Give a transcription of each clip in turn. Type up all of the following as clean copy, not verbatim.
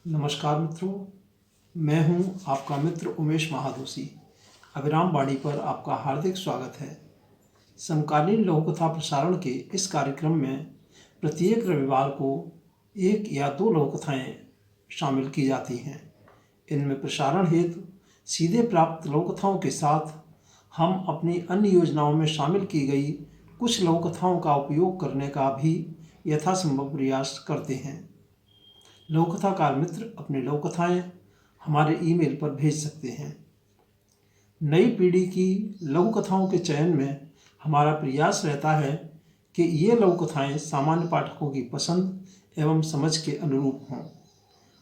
नमस्कार मित्रों, मैं हूं आपका मित्र उमेश महादोशी। अभिराम वाणी पर आपका हार्दिक स्वागत है। समकालीन लघु कथा प्रसारण के इस कार्यक्रम में प्रत्येक रविवार को एक या दो लघु कथाएँ शामिल की जाती हैं। इनमें प्रसारण हेतु सीधे प्राप्त लघु कथाओं के साथ हम अपनी अन्य योजनाओं में शामिल की गई कुछ लघु कथाओं का उपयोग करने का भी यथासंभव प्रयास करते हैं। लघु कथाकार मित्र अपनी लघु कथाएँ हमारे ईमेल पर भेज सकते हैं। नई पीढ़ी की लघु कथाओं के चयन में हमारा प्रयास रहता है कि ये लघु कथाएँ सामान्य पाठकों की पसंद एवं समझ के अनुरूप हों।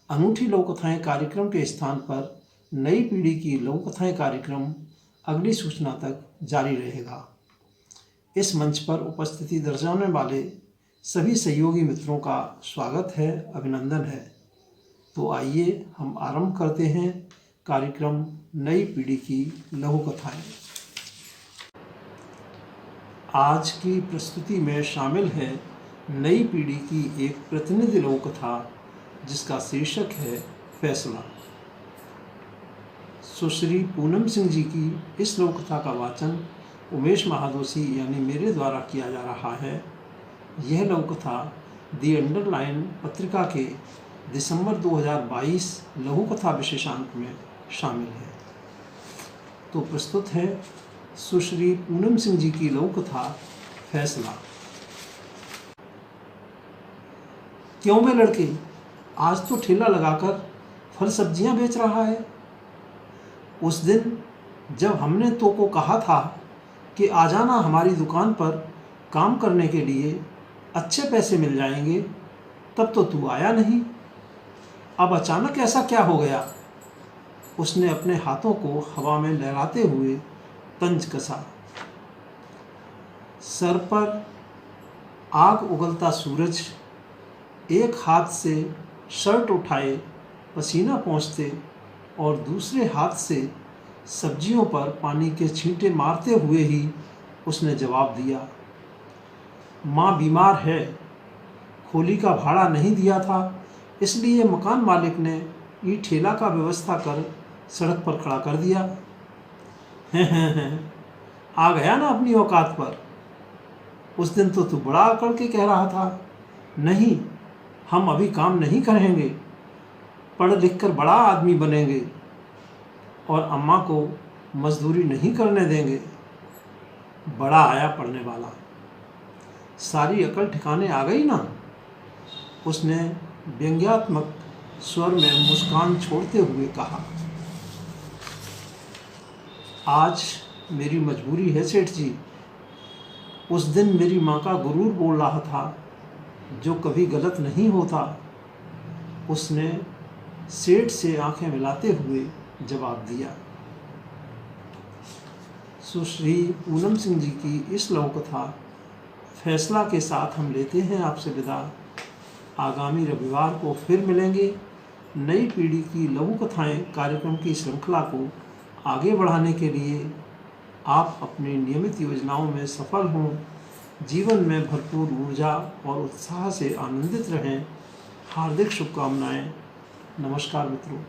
अनूठी लघु कथाएँ कार्यक्रम के स्थान पर नई पीढ़ी की लघु कथाएँ कार्यक्रम अगली सूचना तक जारी रहेगा। इस मंच पर उपस्थिति दर्शाने वाले सभी सहयोगी मित्रों का स्वागत है, अभिनंदन है। तो आइए हम आरंभ करते हैं कार्यक्रम नई पीढ़ी की लघु कथाएँ। आज की प्रस्तुति में शामिल है नई पीढ़ी की एक प्रतिनिधि लघु कथा जिसका शीर्षक है फैसला। सुश्री पूनम सिंह जी की इस लघु कथा का वाचन उमेश महादोशी यानी मेरे द्वारा किया जा रहा है। यह लघु कथा दी अंडरलाइन पत्रिका के दिसंबर 2022 लघु कथा विशेषांक में शामिल है। तो प्रस्तुत है सुश्री पूनम सिंह जी की लघु कथा फैसला। क्यों बे लड़के, आज तो ठेला लगाकर फल सब्जियां बेच रहा है। उस दिन जब हमने तो को कहा था कि आ जाना हमारी दुकान पर काम करने के लिए, अच्छे पैसे मिल जाएंगे, तब तो तू आया नहीं। अब अचानक ऐसा क्या हो गया? उसने अपने हाथों को हवा में लहराते हुए तंज कसा। सर पर आग उगलता सूरज एक हाथ से शर्ट उठाए पसीना पोंछते और दूसरे हाथ से सब्जियों पर पानी के छींटे मारते हुए ही उसने जवाब दिया, माँ बीमार है, खोली का भाड़ा नहीं दिया था, इसलिए मकान मालिक ने ये ठेला का व्यवस्था कर सड़क पर खड़ा कर दिया। हैं, आ गया ना अपनी औकात पर। उस दिन तो तू बड़ा अकड़ के कह रहा था, नहीं हम अभी काम नहीं करेंगे, पढ़ लिख कर बड़ा आदमी बनेंगे और अम्मा को मजदूरी नहीं करने देंगे। बड़ा आया पढ़ने वाला, सारी अकल ठिकाने आ गई ना? उसने व्यंग्यात्मक स्वर में मुस्कान छोड़ते हुए कहा। आज मेरी मजबूरी है सेठ जी। उस दिन मेरी माँ का गुरूर बोल रहा था, जो कभी गलत नहीं होता। उसने सेठ से आंखें मिलाते हुए जवाब दिया। सुश्री पूनम सिंह जी की इस लघु कथा फैसला के साथ हम लेते हैं आपसे विदा। आगामी रविवार को फिर मिलेंगे। नई पीढ़ी की लघु कथाएँ कार्यक्रम की श्रृंखला को आगे बढ़ाने के लिए आप अपनी नियमित योजनाओं में सफल हों, जीवन में भरपूर ऊर्जा और उत्साह से आनंदित रहें। हार्दिक शुभकामनाएं। नमस्कार मित्रों।